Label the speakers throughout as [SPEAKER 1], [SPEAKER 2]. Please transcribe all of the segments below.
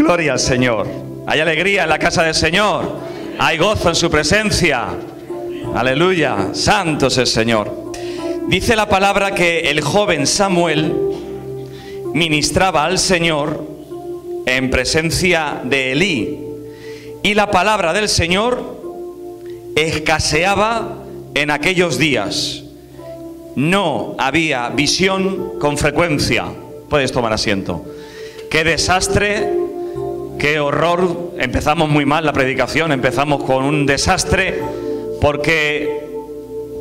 [SPEAKER 1] Gloria al Señor. Hay alegría en la casa del Señor. Hay gozo en su presencia. Aleluya. Santo es el Señor. Dice la palabra que el joven Samuel ministraba al Señor en presencia de Elí. Y la palabra del Señor escaseaba en aquellos días. No había visión con frecuencia. Puedes tomar asiento. Qué desastre, qué horror. Empezamos muy mal la predicación, empezamos con un desastre, porque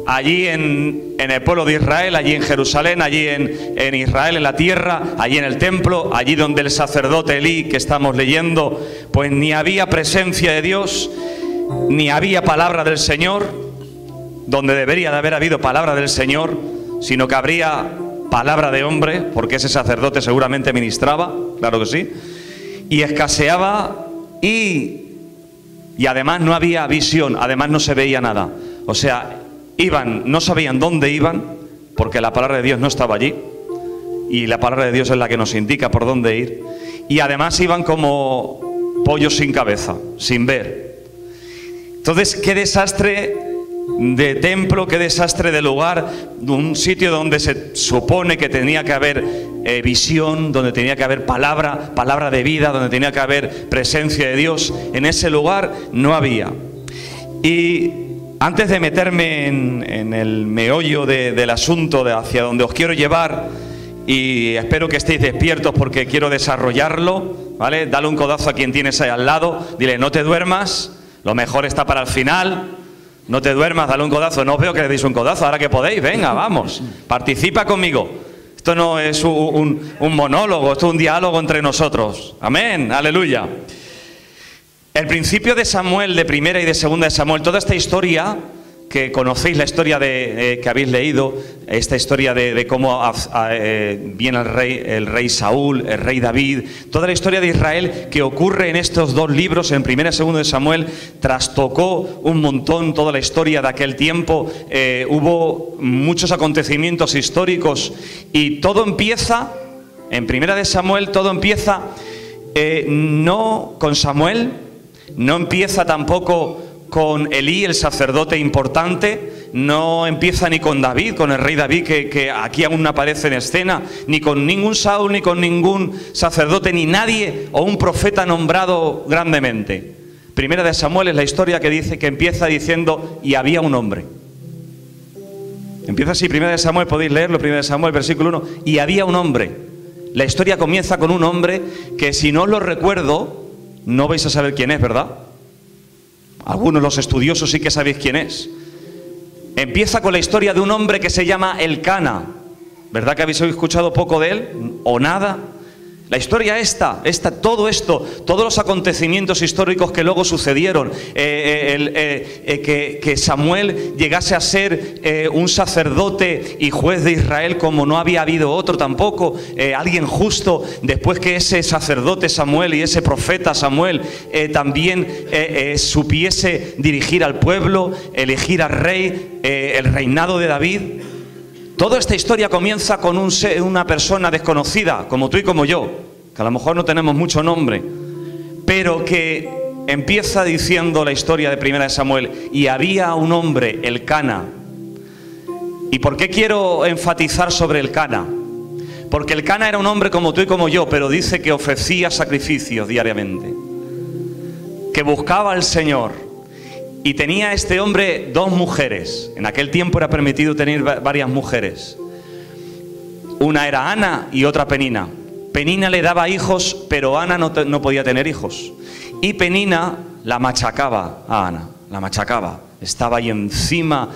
[SPEAKER 1] allí en el pueblo de Israel, allí en Jerusalén, allí en Israel, en la tierra, allí en el templo, allí donde el sacerdote Elí, que estamos leyendo, pues ni había presencia de Dios, ni había palabra del Señor, donde debería de haber habido palabra del Señor, sino que habría palabra de hombre, porque ese sacerdote seguramente ministraba, claro que sí, y escaseaba y además no había visión, además no se veía nada. O sea, iban, no sabían dónde iban, porque la palabra de Dios no estaba allí, y la palabra de Dios es la que nos indica por dónde ir, y además iban como pollos sin cabeza, sin ver. Entonces, qué desastre de templo, qué desastre de lugar, de un sitio donde se supone que tenía que haber visión, donde tenía que haber palabra de vida, donde tenía que haber presencia de Dios. En ese lugar no había. Y antes de meterme en el meollo del asunto, hacia donde os quiero llevar, y espero que estéis despiertos porque quiero desarrollarlo, ¿vale? Dale un codazo a quien tienes ahí al lado, dile: no te duermas, lo mejor está para el final. No te duermas, dale un codazo. No os veo que le deis un codazo, ahora que podéis, venga, vamos, participa conmigo. Esto no es un monólogo, esto es un diálogo entre nosotros. Amén, aleluya. El principio de Samuel, de primera y de segunda de Samuel, toda esta historia que conocéis, la historia que habéis leído, esta historia de cómo viene el rey Saúl, el rey David, toda la historia de Israel que ocurre en estos dos libros, en primera y segunda de Samuel, trastocó un montón toda la historia de aquel tiempo. Hubo muchos acontecimientos históricos y todo empieza, en primera de Samuel, todo empieza no con Samuel, no empieza tampoco con Elí, el sacerdote importante, no empieza ni con David, con el rey David, que aquí aún no aparece en escena, ni con ningún Saúl, ni con ningún sacerdote, ni nadie o un profeta nombrado grandemente. Primera de Samuel es la historia que dice, que empieza diciendo: y había un hombre. Empieza así, primera de Samuel, podéis leerlo, primera de Samuel, versículo 1, y había un hombre. La historia comienza con un hombre que, si no os lo recuerdo, no vais a saber quién es, ¿verdad? Algunos, los estudiosos, sí que sabéis quién es. Empieza con la historia de un hombre que se llama Elcana. ¿Verdad que habéis escuchado poco de él? ¿O nada? La historia todo esto, todos los acontecimientos históricos que luego sucedieron, que Samuel llegase a ser un sacerdote y juez de Israel como no había habido otro tampoco, alguien justo, después que ese sacerdote Samuel y ese profeta Samuel también supiese dirigir al pueblo, elegir al rey, el reinado de David. Toda esta historia comienza con una persona desconocida, como tú y como yo, que a lo mejor no tenemos mucho nombre, pero que empieza diciendo la historia de primera de Samuel: y había un hombre, Elcana. ¿Y por qué quiero enfatizar sobre Elcana? Porque Elcana era un hombre como tú y como yo, pero dice que ofrecía sacrificios diariamente, que buscaba al Señor. Y tenía este hombre dos mujeres. En aquel tiempo era permitido tener varias mujeres. Una era Ana y otra Penina. Penina le daba hijos, pero Ana no podía tener hijos. Y Penina la machacaba a Ana, la machacaba. Estaba ahí encima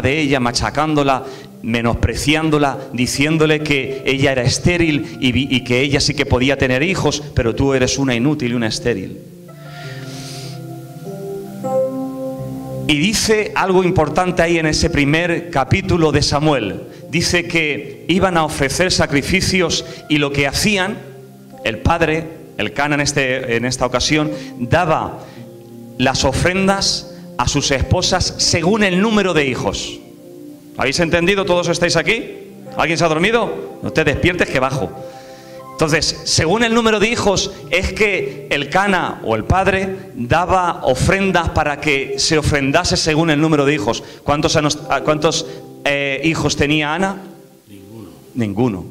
[SPEAKER 1] de ella, machacándola, menospreciándola, diciéndole que ella era estéril y que ella sí que podía tener hijos, pero tú eres una inútil y una estéril. Y dice algo importante ahí en ese primer capítulo de Samuel. Dice que iban a ofrecer sacrificios y lo que hacían, el padre, Elcana en esta ocasión, daba las ofrendas a sus esposas según el número de hijos. ¿Habéis entendido? ¿Todos estáis aquí? ¿Alguien se ha dormido? No te despiertes que bajo. Entonces, según el número de hijos, es que el Cana o el padre daba ofrendas para que se ofrendase según el número de hijos. ¿Cuántos hijos tenía Ana? Ninguno.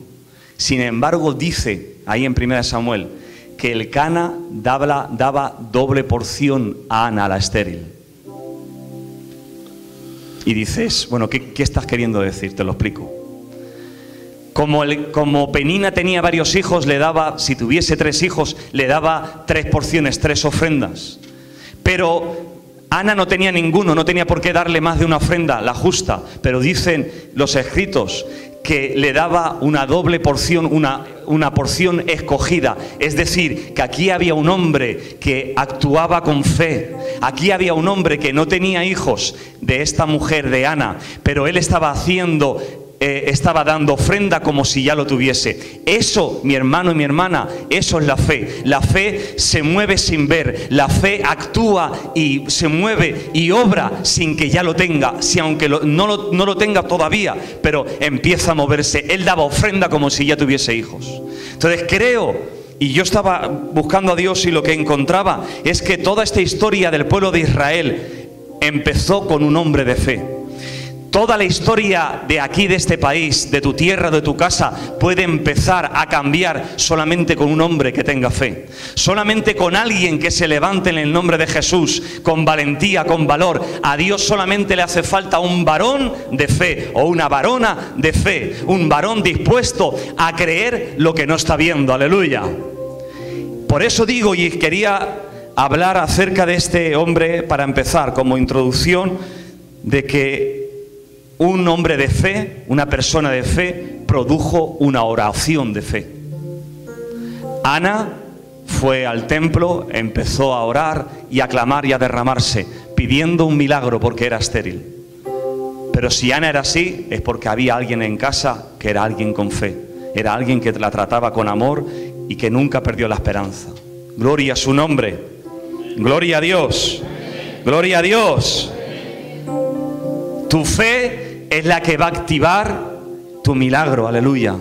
[SPEAKER 1] Sin embargo, dice ahí en 1 Samuel que el Cana daba doble porción a Ana, la estéril. Y dices, bueno, ¿qué estás queriendo decir? Te lo explico. Como Penina tenía varios hijos, le daba, si tuviese 3 hijos, le daba 3 porciones, 3 ofrendas. Pero Ana no tenía ninguno, no tenía por qué darle más de una ofrenda, la justa. Pero dicen los escritos que le daba una doble porción, una porción escogida. Es decir, que aquí había un hombre que actuaba con fe. Aquí había un hombre que no tenía hijos de esta mujer, de Ana, pero él estaba dando ofrenda como si ya lo tuviese. Eso, mi hermano y mi hermana, eso es la fe. La fe se mueve sin ver. La fe actúa y se mueve y obra sin que ya lo tenga, si aunque no lo tenga todavía, pero empieza a moverse. Él daba ofrenda como si ya tuviese hijos. Entonces creo, y yo estaba buscando a Dios y lo que encontraba es que toda esta historia del pueblo de Israel empezó con un hombre de fe. Toda la historia de aquí, de este país, de tu tierra, de tu casa, puede empezar a cambiar solamente con un hombre que tenga fe. Solamente con alguien que se levante en el nombre de Jesús, con valentía, con valor. A Dios solamente le hace falta un varón de fe o una varona de fe. Un varón dispuesto a creer lo que no está viendo. Aleluya. Por eso digo, y quería hablar acerca de este hombre para empezar como introducción, de que un hombre de fe, una persona de fe, produjo una oración de fe. Ana fue al templo, empezó a orar y a clamar y a derramarse, pidiendo un milagro porque era estéril. Pero si Ana era así, es porque había alguien en casa que era alguien con fe. Era alguien que la trataba con amor y que nunca perdió la esperanza. Gloria a su nombre. Gloria a Dios. Gloria a Dios. Tu fe es la que va a activar tu milagro, aleluya.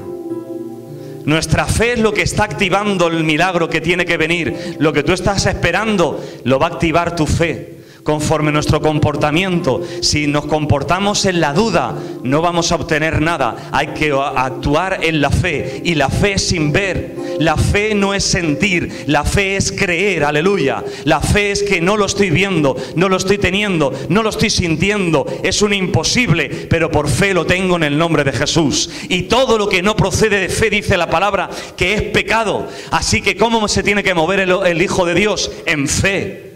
[SPEAKER 1] Nuestra fe es lo que está activando el milagro que tiene que venir. Lo que tú estás esperando lo va a activar tu fe. Conforme nuestro comportamiento, si nos comportamos en la duda, no vamos a obtener nada. Hay que actuar en la fe, y la fe es sin ver. La fe no es sentir, la fe es creer, aleluya. La fe es que no lo estoy viendo, no lo estoy teniendo, no lo estoy sintiendo, es un imposible, pero por fe lo tengo en el nombre de Jesús. Y todo lo que no procede de fe, dice la palabra, que es pecado. Así que ¿cómo se tiene que mover el Hijo de Dios? En fe.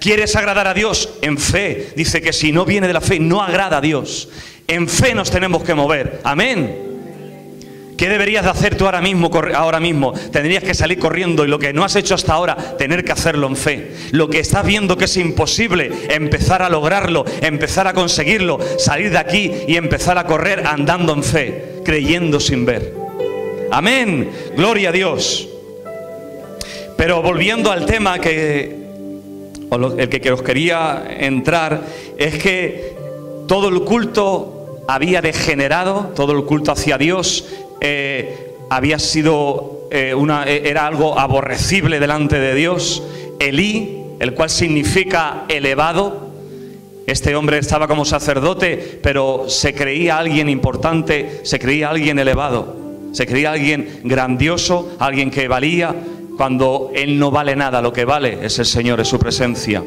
[SPEAKER 1] ¿Quieres agradar a Dios? En fe. Dice que si no viene de la fe, no agrada a Dios. En fe nos tenemos que mover. Amén. ¿Qué deberías de hacer tú ahora mismo? Tendrías que salir corriendo, y lo que no has hecho hasta ahora, tener que hacerlo en fe. Lo que estás viendo que es imposible, empezar a lograrlo, empezar a conseguirlo, salir de aquí y empezar a correr andando en fe, creyendo sin ver. Amén. Gloria a Dios. Pero volviendo al tema el que os quería entrar, es que todo el culto había degenerado, todo el culto hacia Dios había sido era algo aborrecible delante de Dios. Elí, el cual significa elevado. Este hombre estaba como sacerdote, pero se creía alguien importante, se creía alguien elevado, se creía alguien grandioso, alguien que valía, cuando él no vale nada. Lo que vale es el Señor, es su presencia.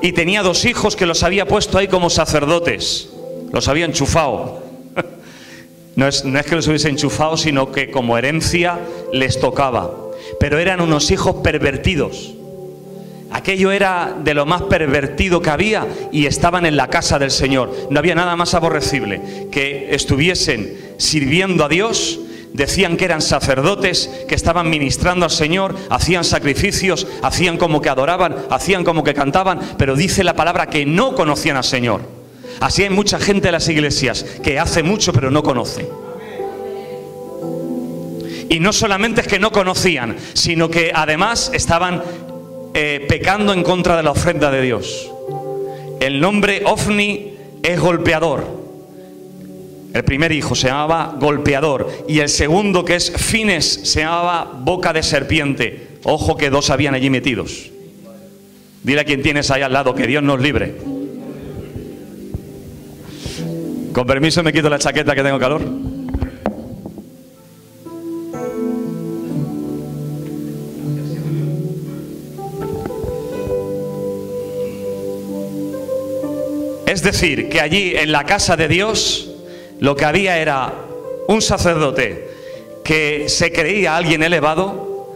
[SPEAKER 1] Y tenía 2 hijos que los había puesto ahí como sacerdotes, los había enchufado. No es que los hubiese enchufado, sino que como herencia les tocaba. Pero eran unos hijos pervertidos. Aquello era de lo más pervertido que había, y estaban en la casa del Señor. No había nada más aborrecible que estuviesen sirviendo a Dios. Decían que eran sacerdotes, que estaban ministrando al Señor, hacían sacrificios, hacían como que adoraban, hacían como que cantaban, pero dice la palabra que no conocían al Señor. Así hay mucha gente en las iglesias que hace mucho pero no conoce. Y no solamente es que no conocían, sino que además estaban pecando en contra de la ofrenda de Dios. El nombre Ofni es golpeador. El primer hijo se llamaba Golpeador y el segundo, que es Fines, se llamaba Boca de Serpiente. Ojo que dos habían allí metidos. Dile a quien tienes ahí al lado que Dios nos libre. Con permiso, me quito la chaqueta que tengo calor. Es decir, que allí en la casa de Dios lo que había era un sacerdote que se creía alguien elevado,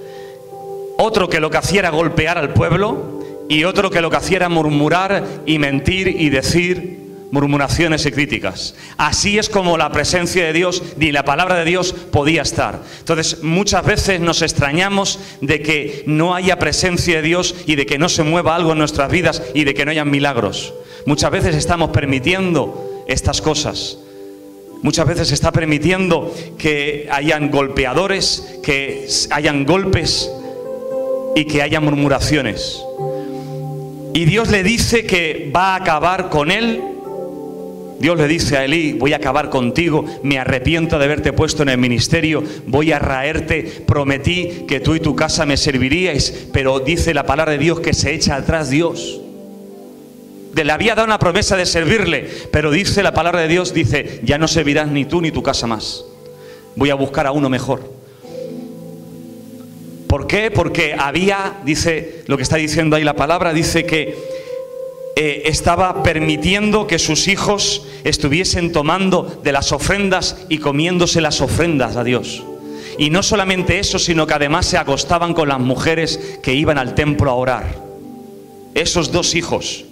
[SPEAKER 1] otro que lo que hacía era golpear al pueblo y otro que lo que hacía era murmurar y mentir y decir murmuraciones y críticas. Así es como la presencia de Dios ni la palabra de Dios podía estar. Entonces muchas veces nos extrañamos de que no haya presencia de Dios y de que no se mueva algo en nuestras vidas y de que no haya milagros. Muchas veces estamos permitiendo estas cosas. Muchas veces se está permitiendo que hayan golpeadores, que hayan golpes y que haya murmuraciones. Y Dios le dice que va a acabar con él. Dios le dice a Elí: voy a acabar contigo, me arrepiento de haberte puesto en el ministerio, voy a raerte, prometí que tú y tu casa me serviríais, pero dice la palabra de Dios que se echa atrás Dios. Le había dado una promesa de servirle, pero dice la palabra de Dios, dice: ya no servirás ni tú ni tu casa más, voy a buscar a uno mejor. ¿Por qué? Porque había, dice lo que está diciendo ahí la palabra, dice que estaba permitiendo que sus hijos estuviesen tomando de las ofrendas y comiéndose las ofrendas a Dios. Y no solamente eso, sino que además se acostaban con las mujeres que iban al templo a orar. Esos dos hijos.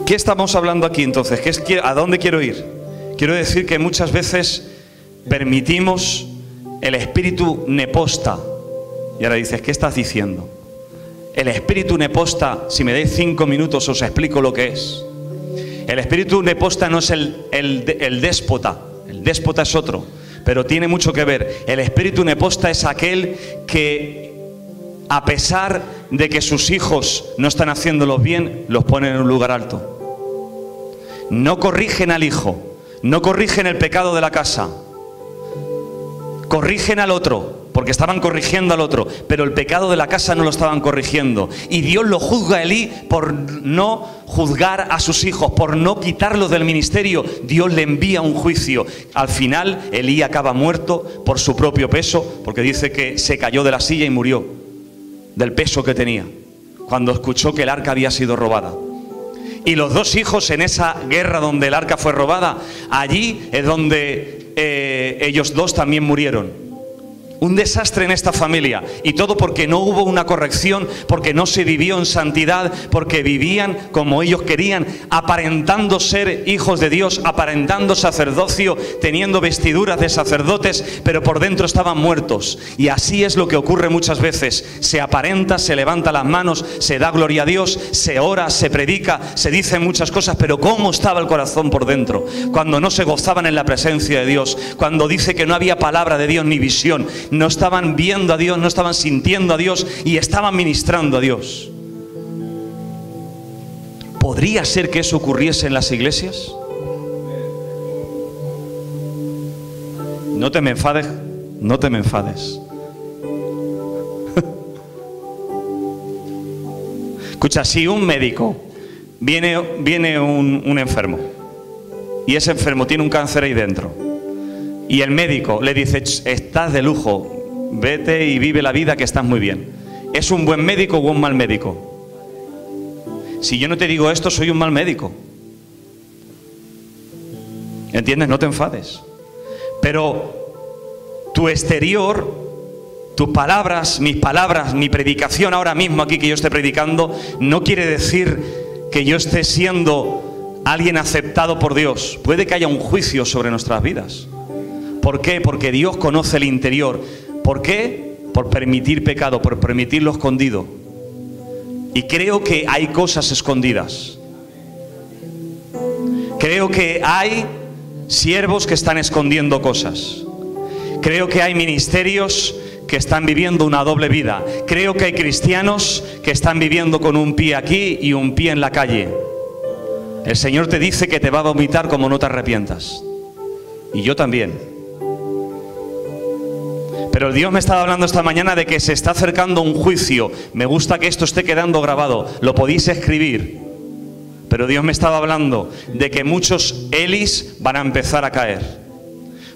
[SPEAKER 1] ¿Qué estamos hablando aquí entonces? ¿A dónde quiero ir? Quiero decir que muchas veces permitimos el espíritu neposta. Y ahora dices: ¿qué estás diciendo? El espíritu neposta, si me dais 5 minutos os explico lo que es. El espíritu neposta no es el déspota. El déspota es otro, pero tiene mucho que ver. El espíritu neposta es aquel que, a pesar de que sus hijos no están haciéndolos bien, los pone en un lugar alto. No corrigen al hijo, no corrigen el pecado de la casa, corrigen al otro, porque estaban corrigiendo al otro, pero el pecado de la casa no lo estaban corrigiendo. Y Dios lo juzga a Elí por no juzgar a sus hijos, por no quitarlos del ministerio. Dios le envía un juicio. Al final Elí acaba muerto por su propio peso, porque dice que se cayó de la silla y murió del peso que tenía cuando escuchó que el arca había sido robada. Y los dos hijos, en esa guerra donde el arca fue robada, allí es donde ellos dos también murieron. Un desastre en esta familia, y todo porque no hubo una corrección, porque no se vivió en santidad, porque vivían como ellos querían, aparentando ser hijos de Dios, aparentando sacerdocio, teniendo vestiduras de sacerdotes, pero por dentro estaban muertos. Y así es lo que ocurre muchas veces: se aparenta, se levanta las manos, se da gloria a Dios, se ora, se predica, se dicen muchas cosas, pero ¿cómo estaba el corazón por dentro? Cuando no se gozaban en la presencia de Dios, cuando dice que no había palabra de Dios ni visión, no estaban viendo a Dios, no estaban sintiendo a Dios y estaban ministrando a Dios. ¿Podría ser que eso ocurriese en las iglesias? No te me enfades, no te me enfades. Escucha, si un médico viene un enfermo y ese enfermo tiene un cáncer ahí dentro, y el médico le dice: estás de lujo, vete y vive la vida que estás muy bien. ¿Es un buen médico o un mal médico? Si yo no te digo esto, soy un mal médico. ¿Entiendes? No te enfades. Pero tu exterior, tus palabras, mis palabras, mi predicación ahora mismo aquí que yo esté predicando, no quiere decir que yo esté siendo alguien aceptado por Dios. Puede que haya un juicio sobre nuestras vidas. ¿Por qué? Porque Dios conoce el interior. ¿Por qué? Por permitir pecado, por permitir lo escondido. Y creo que hay cosas escondidas. Creo que hay siervos que están escondiendo cosas. Creo que hay ministerios que están viviendo una doble vida. Creo que hay cristianos que están viviendo con un pie aquí y un pie en la calle. El Señor te dice que te va a vomitar como no te arrepientas. Y yo también. Pero Dios me estaba hablando esta mañana de que se está acercando un juicio. Me gusta que esto esté quedando grabado. Lo podéis escribir. Pero Dios me estaba hablando de que muchos Elis van a empezar a caer.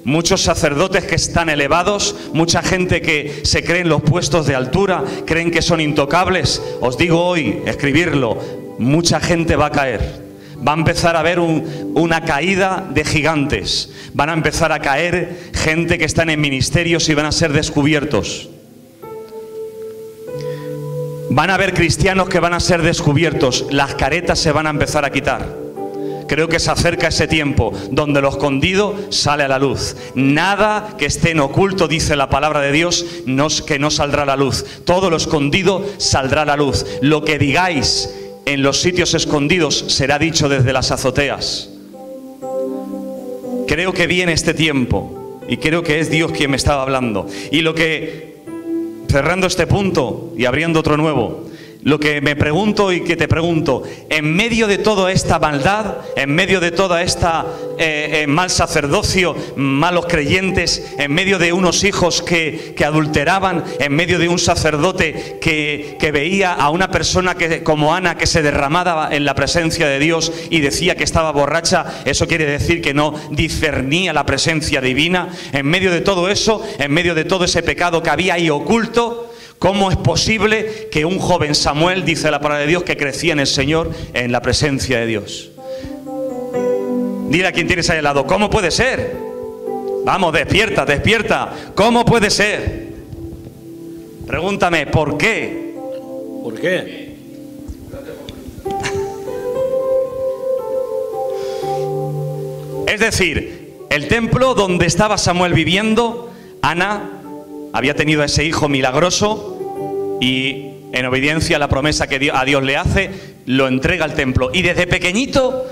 [SPEAKER 1] Muchos sacerdotes que están elevados, mucha gente que se cree en los puestos de altura, creen que son intocables. Os digo hoy, escribirlo, mucha gente va a caer. Va a empezar a haber una caída de gigantes. Van a empezar a caer gente que están en ministerios y van a ser descubiertos. Van a haber cristianos que van a ser descubiertos. Las caretas se van a empezar a quitar. Creo que se acerca ese tiempo donde lo escondido sale a la luz. Nada que esté en oculto, dice la palabra de Dios, que no saldrá a la luz. Todo lo escondido saldrá a la luz. Lo que digáis en los sitios escondidos será dicho desde las azoteas. Creo que viene este tiempo y creo que es Dios quien me estaba hablando. Y lo que, cerrando este punto y abriendo otro nuevo, lo que me pregunto y que te pregunto, en medio de toda esta maldad, en medio de toda esta mal sacerdocio, malos creyentes, en medio de unos hijos que adulteraban, en medio de un sacerdote que veía a una persona como Ana que se derramaba en la presencia de Dios y decía que estaba borracha, eso quiere decir que no discernía la presencia divina. En medio de todo eso, en medio de todo ese pecado que había ahí oculto, ¿cómo es posible que un joven Samuel, dice la palabra de Dios, que crecía en el Señor, en la presencia de Dios? Dile a quien tienes ahí al lado, ¿cómo puede ser? Vamos, despierta, despierta. ¿Cómo puede ser? Pregúntame, ¿por qué?
[SPEAKER 2] ¿Por qué?
[SPEAKER 1] Es decir, el templo donde estaba Samuel viviendo, Ana había tenido a ese hijo milagroso y en obediencia a la promesa que a Dios le hace, lo entrega al templo. Y desde pequeñito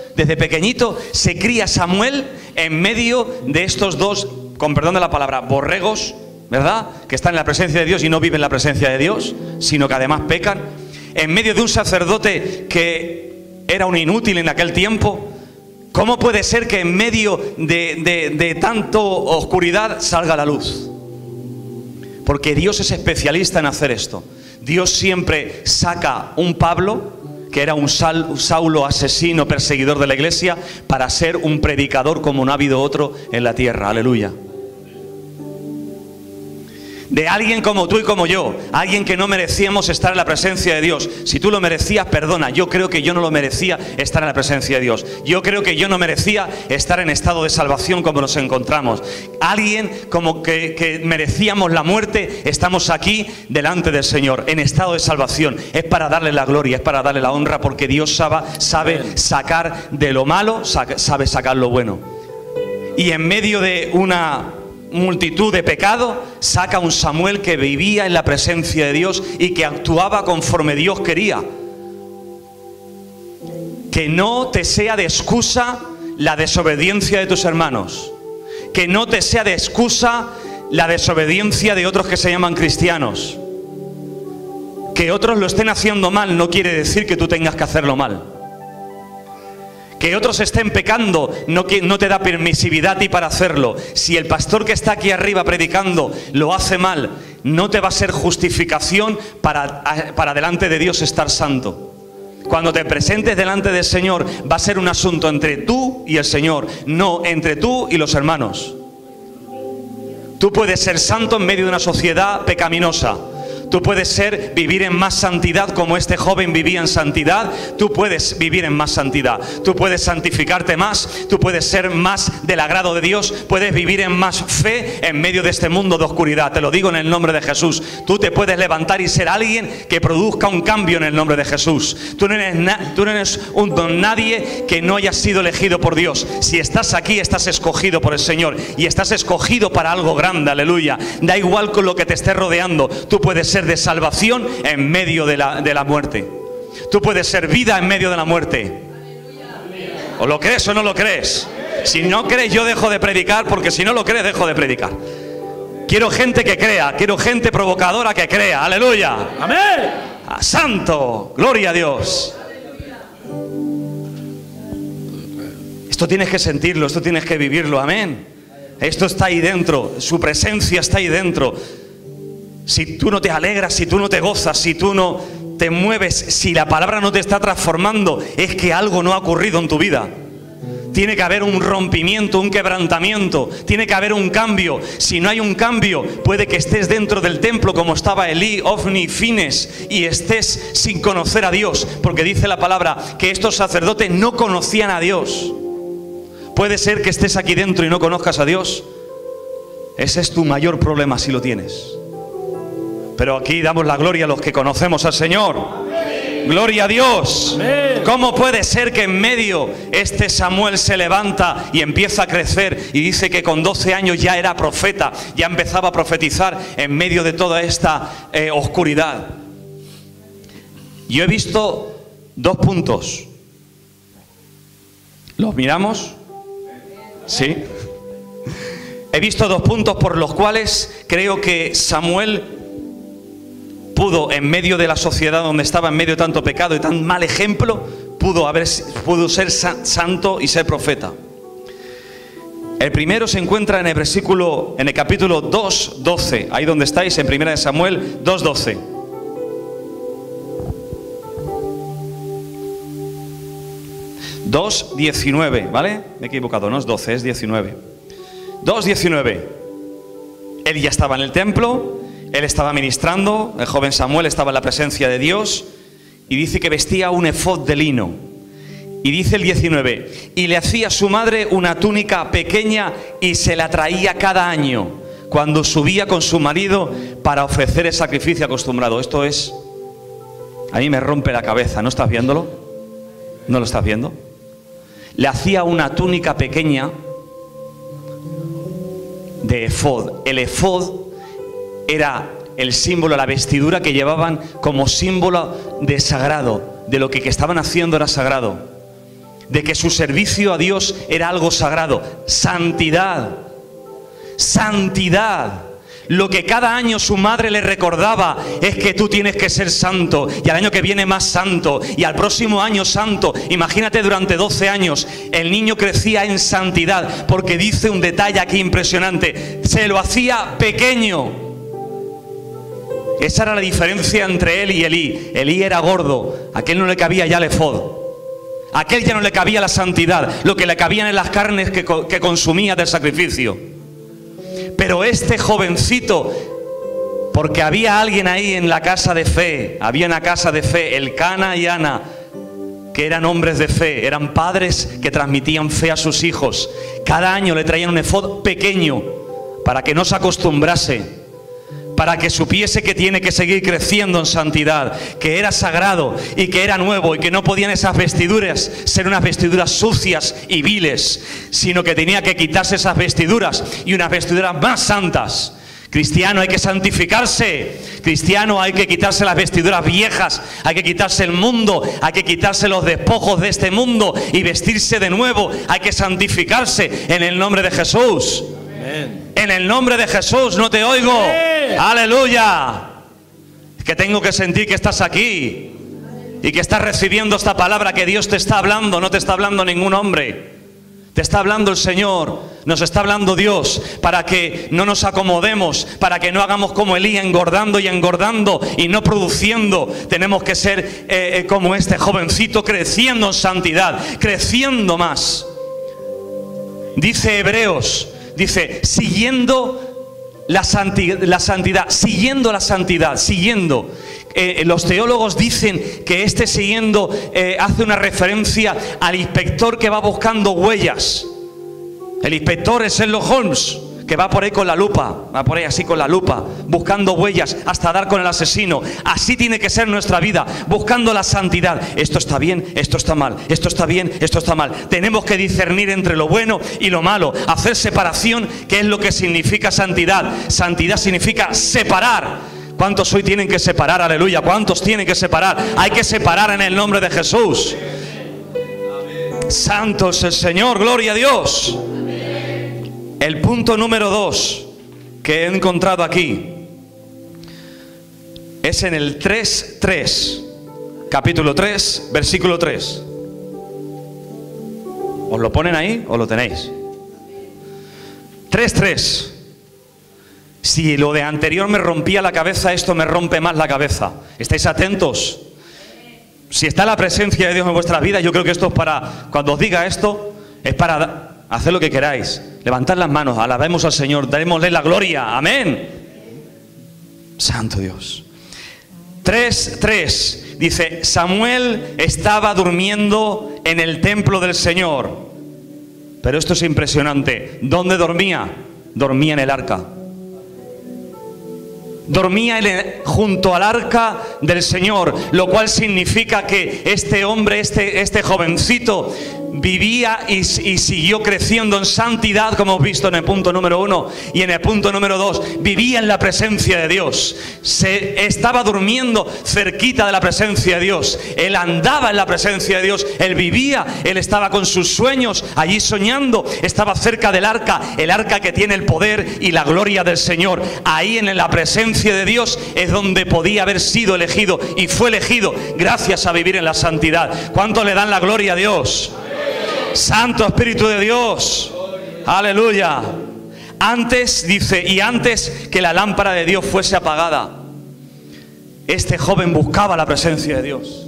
[SPEAKER 1] se cría Samuel en medio de estos dos, con perdón de la palabra, borregos, ¿verdad? Que están en la presencia de Dios y no viven la presencia de Dios, sino que además pecan. En medio de un sacerdote que era un inútil en aquel tiempo. ¿Cómo puede ser que en medio de tanto oscuridad salga la luz? Porque Dios es especialista en hacer esto. Dios siempre saca un Pablo, que era un Saulo asesino, perseguidor de la iglesia, para ser un predicador como no ha habido otro en la tierra. Aleluya. De alguien como tú y como yo, alguien que no merecíamos estar en la presencia de Dios. Si tú lo merecías, perdona, yo creo que yo no lo merecía estar en la presencia de Dios. Yo creo que yo no merecía estar en estado de salvación como nos encontramos. Alguien como que merecíamos la muerte, estamos aquí delante del Señor, en estado de salvación. Es para darle la gloria, es para darle la honra, porque Dios sabe sacar de lo malo, sabe sacar lo bueno. Y en medio de una multitud de pecado, saca un Samuel que vivía en la presencia de Dios y que actuaba conforme Dios quería. Que no te sea de excusa la desobediencia de tus hermanos. Que no te sea de excusa la desobediencia de otros que se llaman cristianos. Que otros lo estén haciendo mal no quiere decir que tú tengas que hacerlo mal. Que otros estén pecando no te da permisividad a ti para hacerlo. Si el pastor que está aquí arriba predicando lo hace mal, no te va a ser justificación para delante de Dios estar santo. Cuando te presentes delante del Señor va a ser un asunto entre tú y el Señor, no entre tú y los hermanos. Tú puedes ser santo en medio de una sociedad pecaminosa. Tú puedes vivir en más santidad como este joven vivía en santidad. Tú puedes vivir en más santidad. Tú puedes santificarte más. Tú puedes ser más del agrado de Dios. Puedes vivir en más fe en medio de este mundo de oscuridad. Te lo digo en el nombre de Jesús. Tú te puedes levantar y ser alguien que produzca un cambio en el nombre de Jesús. Tú no eres un don nadie que no haya sido elegido por Dios. Si estás aquí, estás escogido por el Señor. Y estás escogido para algo grande, aleluya. Da igual con lo que te esté rodeando. Tú puedes ser de salvación en medio de la muerte. Tú puedes ser vida en medio de la muerte. ¿O lo crees o no lo crees? Si no crees, yo dejo de predicar, porque si no lo crees, dejo de predicar. Quiero gente que crea, quiero gente provocadora que crea. Aleluya. Amén. Santo, gloria a Dios. Esto tienes que sentirlo, esto tienes que vivirlo, amén. Esto está ahí dentro, su presencia está ahí dentro. Si tú no te alegras, si tú no te gozas, si tú no te mueves, si la palabra no te está transformando, es que algo no ha ocurrido en tu vida. Tiene que haber un rompimiento, un quebrantamiento, tiene que haber un cambio. Si no hay un cambio, puede que estés dentro del templo como estaba Elí, Ofni, Fines, y estés sin conocer a Dios, porque dice la palabra que estos sacerdotes no conocían a Dios. Puede ser que estés aquí dentro y no conozcas a Dios. Ese es tu mayor problema si lo tienes. Pero aquí damos la gloria a los que conocemos al Señor. Gloria a Dios. ¿Cómo puede ser que en medio este Samuel se levanta y empieza a crecer y dice que con 12 años ya era profeta, ya empezaba a profetizar en medio de toda esta oscuridad? Yo he visto 2 puntos. ¿Los miramos? Sí. He visto 2 puntos por los cuales creo que Samuel pudo, en medio de la sociedad donde estaba, en medio de tanto pecado y tan mal ejemplo, pudo ser santo y ser profeta. El primero se encuentra en el capítulo 2:12, ahí donde estáis, en 1 de Samuel 2:12. (2:19), ¿vale? Me he equivocado, no es 12, es 19. 2:19. Él ya estaba en el templo. Él estaba ministrando, el joven Samuel estaba en la presencia de Dios, y dice que vestía un efod de lino. Y dice el 19, y le hacía a su madre una túnica pequeña y se la traía cada año cuando subía con su marido para ofrecer el sacrificio acostumbrado. Esto es, a mí me rompe la cabeza. ¿No estás viéndolo? ¿No lo estás viendo? Le hacía una túnica pequeña de efod. El efod era el símbolo, la vestidura que llevaban como símbolo de sagrado, de lo que estaban haciendo era sagrado, de que su servicio a Dios era algo sagrado. Santidad, santidad. Lo que cada año su madre le recordaba es que tú tienes que ser santo, y al año que viene más santo, y al próximo año santo. Imagínate, durante 12 años el niño crecía en santidad, porque dice un detalle aquí impresionante: se lo hacía pequeño. Esa era la diferencia entre él y Elí. Elí era gordo, a aquel no le cabía ya el efod. A aquel ya no le cabía la santidad, lo que le cabían en las carnes que consumía del sacrificio. Pero este jovencito, porque había alguien ahí en la casa de fe, había una casa de fe, Elcana y Ana, que eran hombres de fe, eran padres que transmitían fe a sus hijos. Cada año le traían un efod pequeño para que no se acostumbrase, para que supiese que tiene que seguir creciendo en santidad, que era sagrado y que era nuevo, y que no podían esas vestiduras ser unas vestiduras sucias y viles, sino que tenía que quitarse esas vestiduras y unas vestiduras más santas. Cristiano, hay que santificarse. Cristiano, hay que quitarse las vestiduras viejas, hay que quitarse el mundo, hay que quitarse los despojos de este mundo y vestirse de nuevo. Hay que santificarse en el nombre de Jesús. Amén. En el nombre de Jesús. No te oigo. Amén. Aleluya. Es que tengo que sentir que estás aquí y que estás recibiendo esta palabra, que Dios te está hablando. No te está hablando ningún hombre, te está hablando el Señor, nos está hablando Dios, para que no nos acomodemos, para que no hagamos como Elías, engordando y engordando y no produciendo. Tenemos que ser como este jovencito, creciendo en santidad, creciendo más. Dice Hebreos, dice, siguiendo la santidad, siguiendo la santidad, siguiendo. Los teólogos dicen que este siguiendo hace una referencia al inspector que va buscando huellas. El inspector es Sherlock Holmes, que va por ahí con la lupa, va por ahí así con la lupa, buscando huellas hasta dar con el asesino. Así tiene que ser nuestra vida, buscando la santidad. Esto está bien, esto está mal, esto está bien, esto está mal. Tenemos que discernir entre lo bueno y lo malo, hacer separación, que es lo que significa santidad. Santidad significa separar. ¿Cuántos hoy tienen que separar? Aleluya. ¿Cuántos tienen que separar? Hay que separar en el nombre de Jesús. Santo es el Señor, gloria a Dios. El punto número 2 que he encontrado aquí es en el 3:3, capítulo 3, versículo 3. ¿Os lo ponen ahí o lo tenéis? 3:3. Si lo de anterior me rompía la cabeza, esto me rompe más la cabeza. ¿Estáis atentos? Si está la presencia de Dios en vuestras vidas, yo creo que esto es para, cuando os diga esto, es para hacer lo que queráis. Levantad las manos, alabemos al Señor, darémosle la gloria. Amén. Santo Dios. 3:3 dice: Samuel estaba durmiendo en el templo del Señor. Pero esto es impresionante. ¿Dónde dormía? Dormía en el arca. Dormía junto al arca del Señor, lo cual significa que este hombre, este jovencito, vivía y siguió creciendo en santidad, como hemos visto en el punto número 1 y en el punto número 2. Vivía en la presencia de Dios. Estaba durmiendo cerquita de la presencia de Dios. Él andaba en la presencia de Dios. Él vivía, él estaba con sus sueños allí soñando. Estaba cerca del arca, el arca que tiene el poder y la gloria del Señor. Ahí en la presencia de Dios es donde podía haber sido elegido, y fue elegido gracias a vivir en la santidad. ¿Cuánto le dan la gloria a Dios? Santo Espíritu de Dios. Aleluya. Antes, dice, y antes que la lámpara de Dios fuese apagada, este joven buscaba la presencia de Dios.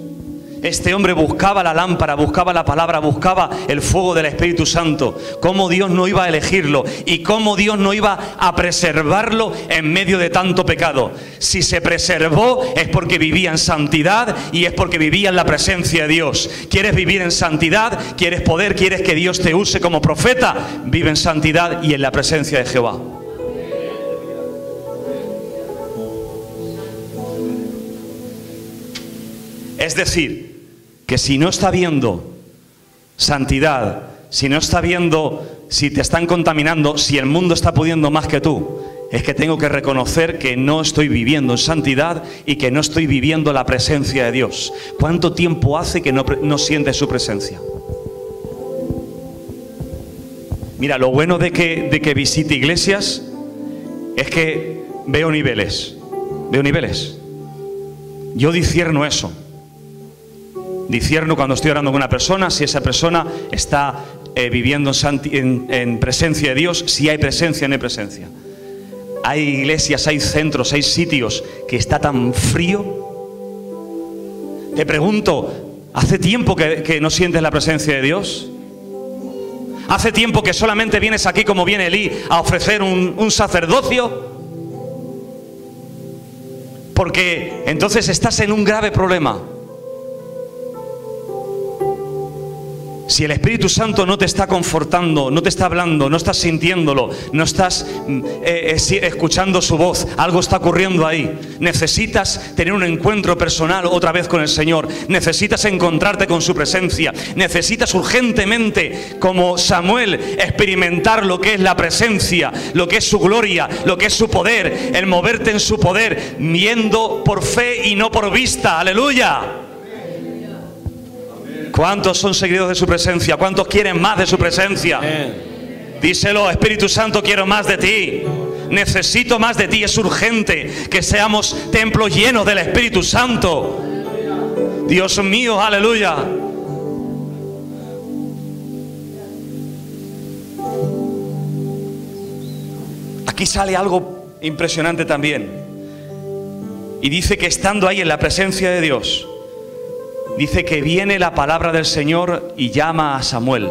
[SPEAKER 1] Este hombre buscaba la lámpara, buscaba la palabra, buscaba el fuego del Espíritu Santo. Cómo Dios no iba a elegirlo y cómo Dios no iba a preservarlo en medio de tanto pecado. Si se preservó es porque vivía en santidad y es porque vivía en la presencia de Dios. ¿Quieres vivir en santidad? ¿Quieres poder? ¿Quieres que Dios te use como profeta? Vive en santidad y en la presencia de Jehová. Es decir, que si no está viendo santidad, si no está viendo, si te están contaminando, si el mundo está pudiendo más que tú, es que tengo que reconocer que no estoy viviendo en santidad y que no estoy viviendo la presencia de Dios. ¿Cuánto tiempo hace que no sientes su presencia? Mira, lo bueno de que visite iglesias es que veo niveles. Veo niveles. Yo discierno eso. Discierno cuando estoy orando con una persona, si esa persona está viviendo en presencia de Dios, si hay presencia o no hay presencia. Hay iglesias, hay centros, hay sitios que está tan frío. Te pregunto, ¿hace tiempo que no sientes la presencia de Dios? ¿Hace tiempo que solamente vienes aquí como viene Elí a ofrecer un sacerdocio? Porque entonces estás en un grave problema. Si el Espíritu Santo no te está confortando, no te está hablando, no estás sintiéndolo, no estás escuchando su voz, algo está ocurriendo ahí. Necesitas tener un encuentro personal otra vez con el Señor. Necesitas encontrarte con su presencia. Necesitas urgentemente, como Samuel, experimentar lo que es la presencia, lo que es su gloria, lo que es su poder, el moverte en su poder, viendo por fe y no por vista. ¡Aleluya! ¿Cuántos son seguidores de su presencia? ¿Cuántos quieren más de su presencia? Díselo: Espíritu Santo, quiero más de ti. Necesito más de ti. Es urgente que seamos templos llenos del Espíritu Santo. Dios mío, aleluya. Aquí sale algo impresionante también. Y dice que estando ahí en la presencia de Dios, dice que viene la palabra del Señor y llama a Samuel.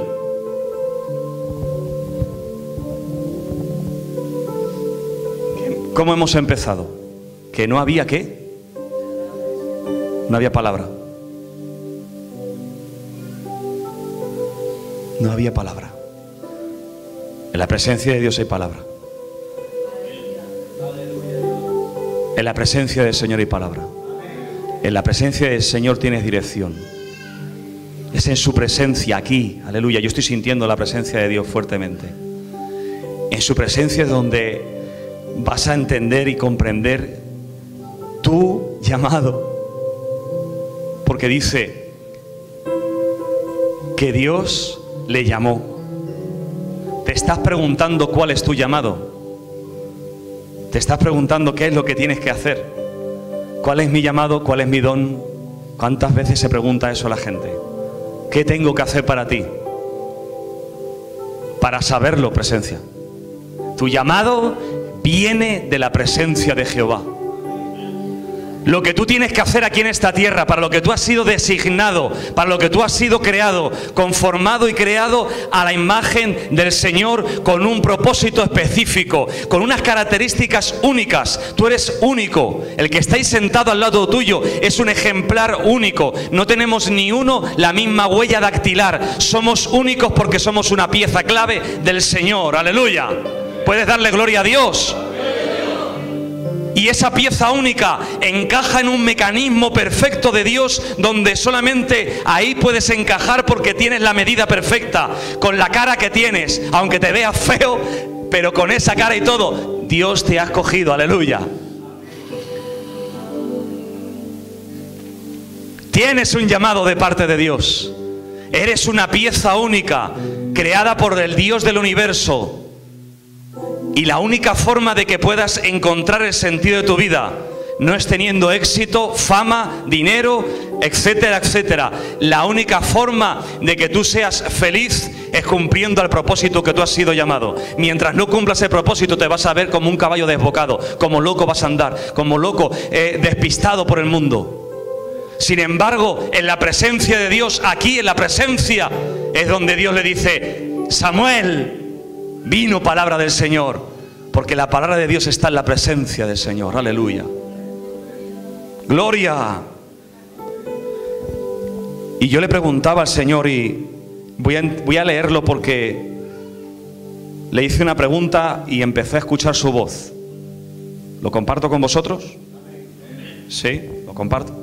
[SPEAKER 1] ¿Cómo hemos empezado? ¿Que no había qué? No había palabra. No había palabra. En la presencia de Dios hay palabra. En la presencia del Señor hay palabra. En la presencia del Señor tienes dirección. Es en su presencia aquí, aleluya. Yo estoy sintiendo la presencia de Dios fuertemente. En su presencia es donde vas a entender y comprender tu llamado. Porque dice que Dios le llamó. Te estás preguntando cuál es tu llamado. Te estás preguntando qué es lo que tienes que hacer. ¿Cuál es mi llamado? ¿Cuál es mi don? ¿Cuántas veces se pregunta eso a la gente? ¿Qué tengo que hacer para ti? para saberlo, presencia. Tu llamado viene de la presencia de Jehová. Lo que tú tienes que hacer aquí en esta tierra, para lo que tú has sido designado, para lo que tú has sido creado, conformado y creado a la imagen del Señor, con un propósito específico, con unas características únicas. Tú eres único. El que estáis sentado al lado tuyo es un ejemplar único. No tenemos ni uno la misma huella dactilar. Somos únicos porque somos una pieza clave del Señor. Aleluya. ¿Puedes darle gloria a Dios? Y esa pieza única encaja en un mecanismo perfecto de Dios, donde solamente ahí puedes encajar porque tienes la medida perfecta, con la cara que tienes, aunque te veas feo, pero con esa cara y todo, Dios te ha escogido, aleluya. Tienes un llamado de parte de Dios. Eres una pieza única, creada por el Dios del universo. Y la única forma de que puedas encontrar el sentido de tu vida no es teniendo éxito, fama, dinero, etcétera, etcétera. La única forma de que tú seas feliz es cumpliendo el propósito que tú has sido llamado. Mientras no cumplas el propósito, te vas a ver como un caballo desbocado, como loco vas a andar, como loco, despistado por el mundo. Sin embargo, en la presencia de Dios, aquí en la presencia, es donde Dios le dice: Samuel, vino palabra del Señor, porque la palabra de Dios está en la presencia del Señor. Aleluya. Gloria. Y yo le preguntaba al Señor, y voy a leerlo porque le hice una pregunta y empecé a escuchar su voz. ¿Lo comparto con vosotros? Sí, lo comparto.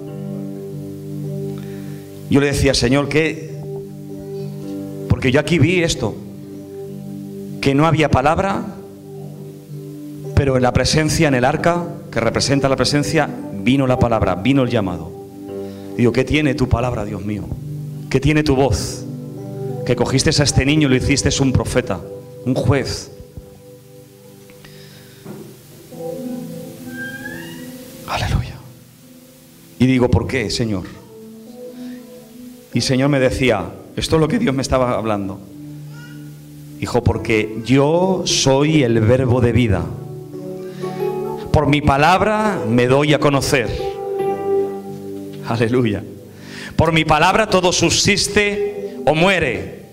[SPEAKER 1] Yo le decía: Señor, ¿qué? Porque yo aquí vi esto, que no había palabra, pero en la presencia, en el arca, que representa la presencia, vino la palabra, vino el llamado. Y digo: ¿qué tiene tu palabra, Dios mío? ¿Qué tiene tu voz? Que cogiste a este niño y lo hiciste un profeta, un juez. Aleluya. Y digo: ¿por qué, Señor? Y el Señor me decía, esto es lo que Dios me estaba hablando. Hijo, porque yo soy el verbo de vida. Por mi palabra me doy a conocer. Aleluya. Por mi palabra todo subsiste o muere.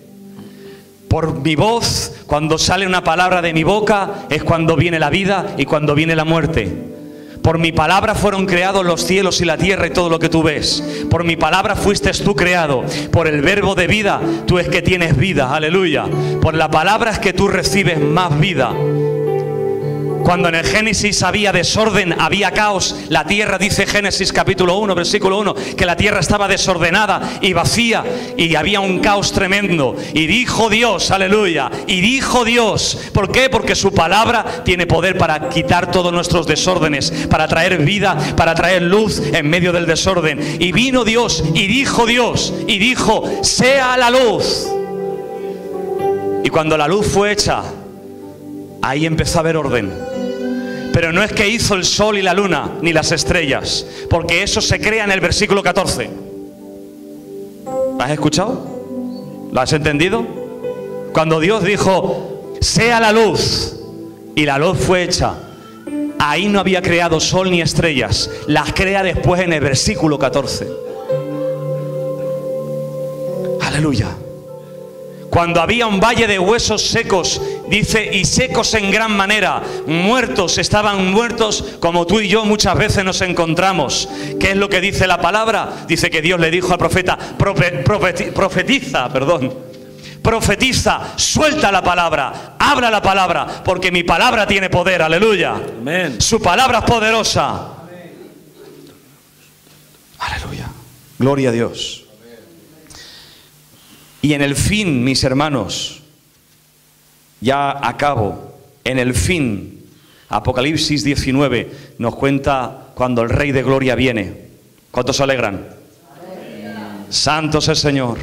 [SPEAKER 1] Por mi voz, cuando sale una palabra de mi boca, es cuando viene la vida y cuando viene la muerte. Por mi palabra fueron creados los cielos y la tierra y todo lo que tú ves. Por mi palabra fuiste tú creado. Por el verbo de vida, tú es que tienes vida. Aleluya. Por la palabra es que tú recibes más vida. Cuando en el Génesis había desorden, había caos, la tierra, dice Génesis capítulo 1, versículo 1, que la tierra estaba desordenada y vacía y había un caos tremendo. Y dijo Dios, aleluya, y dijo Dios. ¿Por qué? Porque su palabra tiene poder para quitar todos nuestros desórdenes, para traer vida, para traer luz en medio del desorden. Y vino Dios, y dijo Dios, y dijo: sea la luz. Y cuando la luz fue hecha, ahí empezó a haber orden. Pero no es que hizo el sol y la luna, ni las estrellas, porque eso se crea en el versículo 14. ¿Lo has escuchado? ¿Lo has entendido? Cuando Dios dijo: sea la luz, y la luz fue hecha, ahí no había creado sol ni estrellas. Las crea después en el versículo 14. Aleluya. Cuando había un valle de huesos secos, dice, y secos en gran manera, muertos, estaban muertos como tú y yo muchas veces nos encontramos. ¿Qué es lo que dice la palabra? Dice que Dios le dijo al profeta: profetiza, suelta la palabra, habla la palabra, porque mi palabra tiene poder. Aleluya. Amén. Su palabra es poderosa. Amén. Aleluya. Gloria a Dios. Y en el fin, mis hermanos, ya acabo, en el fin, Apocalipsis 19 nos cuenta cuando el Rey de Gloria viene. ¿Cuántos se alegran? Amén. Santo es el Señor.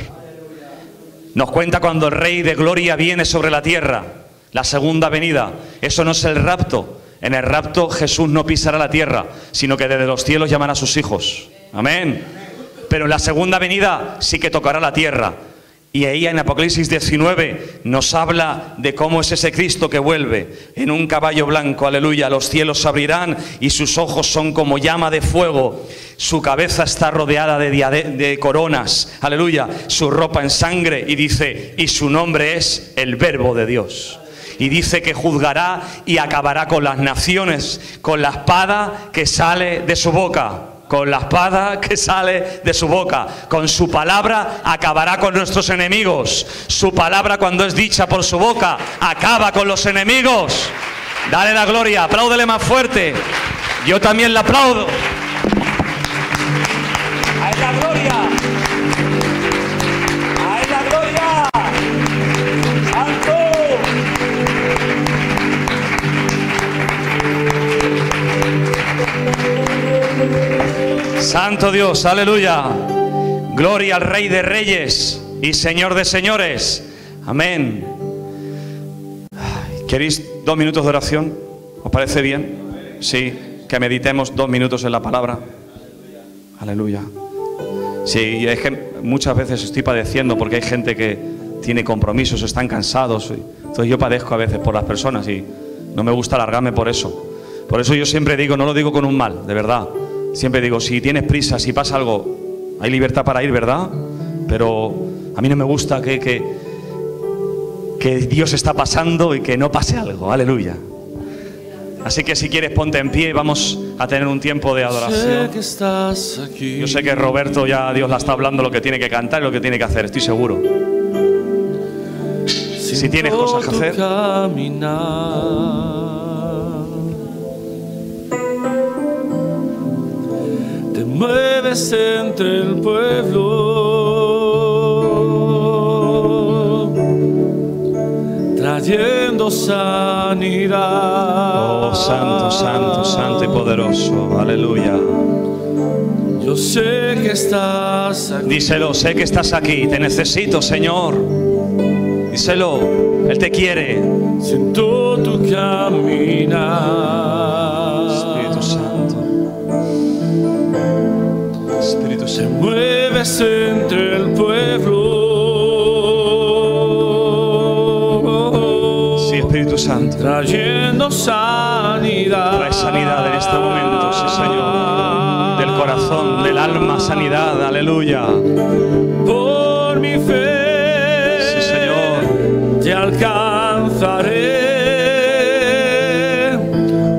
[SPEAKER 1] Nos cuenta cuando el Rey de Gloria viene sobre la tierra, la segunda venida. Eso no es el rapto. En el rapto Jesús no pisará la tierra, sino que desde los cielos llamará a sus hijos. Amén. Pero en la segunda venida sí que tocará la tierra. Y ahí en Apocalipsis 19 nos habla de cómo es ese Cristo que vuelve en un caballo blanco, aleluya. Los cielos se abrirán y sus ojos son como llama de fuego. Su cabeza está rodeada de coronas, aleluya. Su ropa en sangre, y dice, y su nombre es el Verbo de Dios. Y dice que juzgará y acabará con las naciones, con la espada que sale de su boca. Con la espada que sale de su boca. Con su palabra acabará con nuestros enemigos. Su palabra, cuando es dicha por su boca, acaba con los enemigos. Dale la gloria, apláudele más fuerte. Yo también la aplaudo. ¡A él la gloria! ¡A él la gloria! ¡Santo! Santo Dios, aleluya. Gloria al Rey de Reyes y Señor de Señores. Amén. ¿Queréis 2 minutos de oración? ¿Os parece bien? Sí, que meditemos 2 minutos en la palabra. Aleluya. Sí, es que muchas veces estoy padeciendo porque hay gente que tiene compromisos, están cansados. Entonces yo padezco a veces por las personas y no me gusta alargarme por eso. Por eso yo siempre digo, no lo digo con un mal, de verdad. Siempre digo, si tienes prisa, si pasa algo, hay libertad para ir, ¿verdad? Pero a mí no me gusta que Dios está pasando y que no pase algo. Aleluya. Así que si quieres ponte en pie y vamos a tener un tiempo de adoración. Yo sé que Roberto ya Dios la está hablando lo que tiene que cantar y lo que tiene que hacer, estoy seguro. Si tienes cosas que hacer.
[SPEAKER 2] Te mueves entre el pueblo, trayendo sanidad.
[SPEAKER 1] Oh, santo, santo, santo y poderoso. Aleluya.
[SPEAKER 2] Yo sé que estás aquí.
[SPEAKER 1] Díselo, sé que estás aquí. Te necesito, Señor. Díselo, Él te quiere.
[SPEAKER 2] Siento tu caminar.
[SPEAKER 1] Espíritu Santo. Espíritu
[SPEAKER 2] Te
[SPEAKER 1] Santo.
[SPEAKER 2] mueves entre el pueblo.
[SPEAKER 1] Sí, Espíritu Santo.
[SPEAKER 2] Trayendo sanidad.
[SPEAKER 1] Trae sanidad en este momento, sí, Señor. Del corazón, del alma, sanidad. Aleluya.
[SPEAKER 2] Por mi fe,
[SPEAKER 1] Sí, Señor.
[SPEAKER 2] te alcanzaré.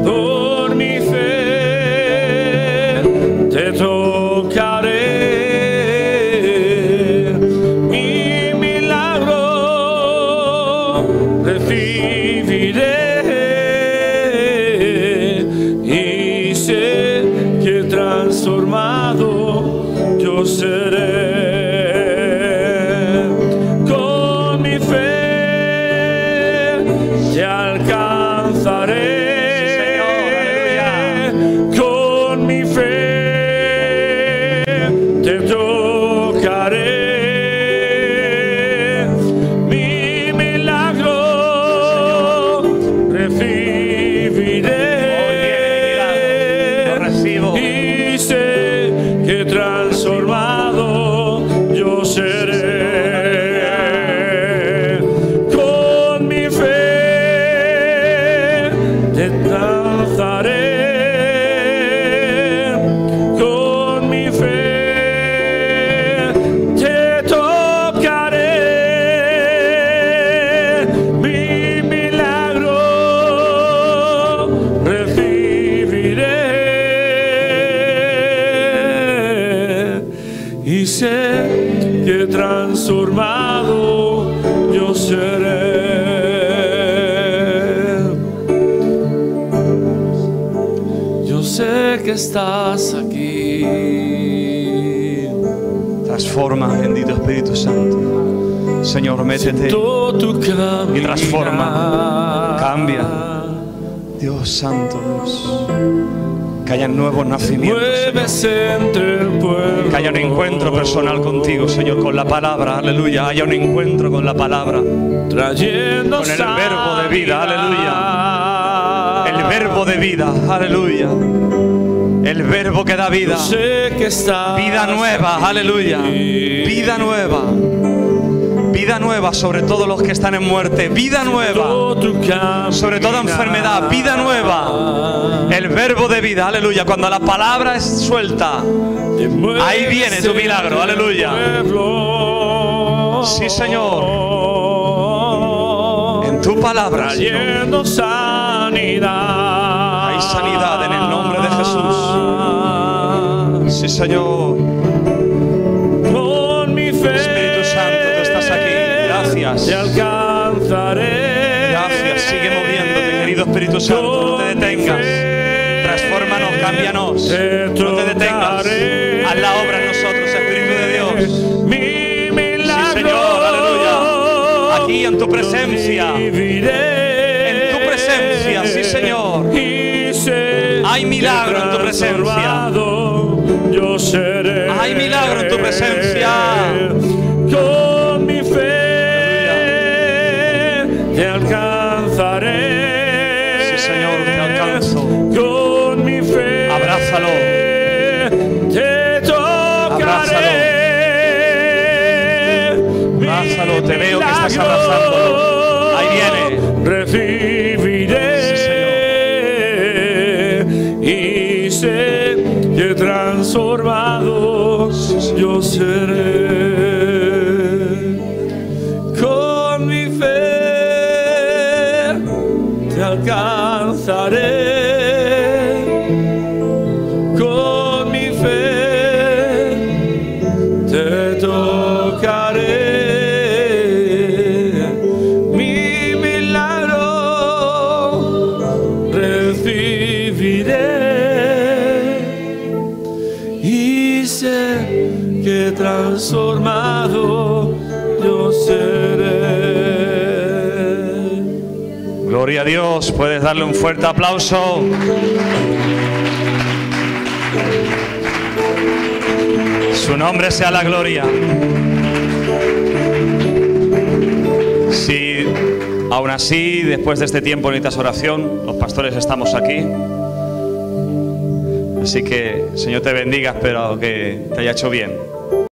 [SPEAKER 2] Por mi fe, te tocaré. Mi milagro recibiré. Y sé que transformado yo seré. Con mi fe te alcanzaré. Con mi fe te tocaré. Mi milagro recibiré.
[SPEAKER 1] Lo recibo.
[SPEAKER 2] Y sé que transformado yo seré. Con mi fe te alcanzaré. Con mi fe te tocaré. Mi milagro recibiré. Y sé que transformado yo seré. Yo sé que estás aquí.
[SPEAKER 1] Transforma, bendito Espíritu Santo. Señor, métete
[SPEAKER 2] Siento tu caminar.
[SPEAKER 1] y transforma. Cambia. Dios santo, Dios. Que haya nuevos nacimientos,
[SPEAKER 2] Mueves
[SPEAKER 1] Señor.
[SPEAKER 2] entre el pueblo.
[SPEAKER 1] Que haya un encuentro personal contigo, Señor, con la palabra, aleluya. Haya un encuentro con la palabra,
[SPEAKER 2] Trayendo
[SPEAKER 1] con el verbo de vida,
[SPEAKER 2] sanidad.
[SPEAKER 1] el verbo de vida, aleluya. El verbo que da vida,
[SPEAKER 2] Yo sé que estás
[SPEAKER 1] vida nueva,
[SPEAKER 2] aquí.
[SPEAKER 1] aleluya. Vida nueva, Vida nueva sobre todos los que están en muerte. Vida nueva sobre toda enfermedad. Vida nueva. El verbo de vida. Aleluya. Cuando la palabra es suelta, ahí viene tu milagro. Aleluya. Sí, Señor. En tu palabra, Señor,
[SPEAKER 2] sanidad.
[SPEAKER 1] hay sanidad en el nombre de Jesús. Sí, Señor.
[SPEAKER 2] Con mi fe,
[SPEAKER 1] Espíritu Santo, tú estás aquí. Gracias.
[SPEAKER 2] te alcanzaré.
[SPEAKER 1] Gracias. Sigue moviéndote, querido Espíritu Santo. No te detengas. Transfórmanos, cámbianos. No te detengas. Haz la obra en nosotros, Espíritu de Dios.
[SPEAKER 2] Mi milagro.
[SPEAKER 1] Sí, Señor. Aleluya. Aquí en tu presencia. En tu presencia, sí, Señor. Hay milagro en tu presencia.
[SPEAKER 2] Yo seré.
[SPEAKER 1] Hay milagro en tu presencia.
[SPEAKER 2] Con mi fe te alcanzaré.
[SPEAKER 1] Sí, Señor, te alcanzo.
[SPEAKER 2] Con mi fe.
[SPEAKER 1] Abrázalo.
[SPEAKER 2] Te tocaré.
[SPEAKER 1] Abrázalo, te veo que estás abrazándolo. Ahí viene.
[SPEAKER 2] Recibiré.
[SPEAKER 1] Sí, Señor.
[SPEAKER 2] Y sé que transformado yo seré. Con mi fe te alcanzaré. Con mi fe te tocaré. Mi milagro recibiré. Y sé que transformado yo seré.
[SPEAKER 1] Gloria a Dios. Puedes darle un fuerte aplauso. Su nombre sea la gloria. Si aún así, después de este tiempo necesitas oración, los pastores estamos aquí. Así que, Señor te bendiga, espero que te haya hecho bien.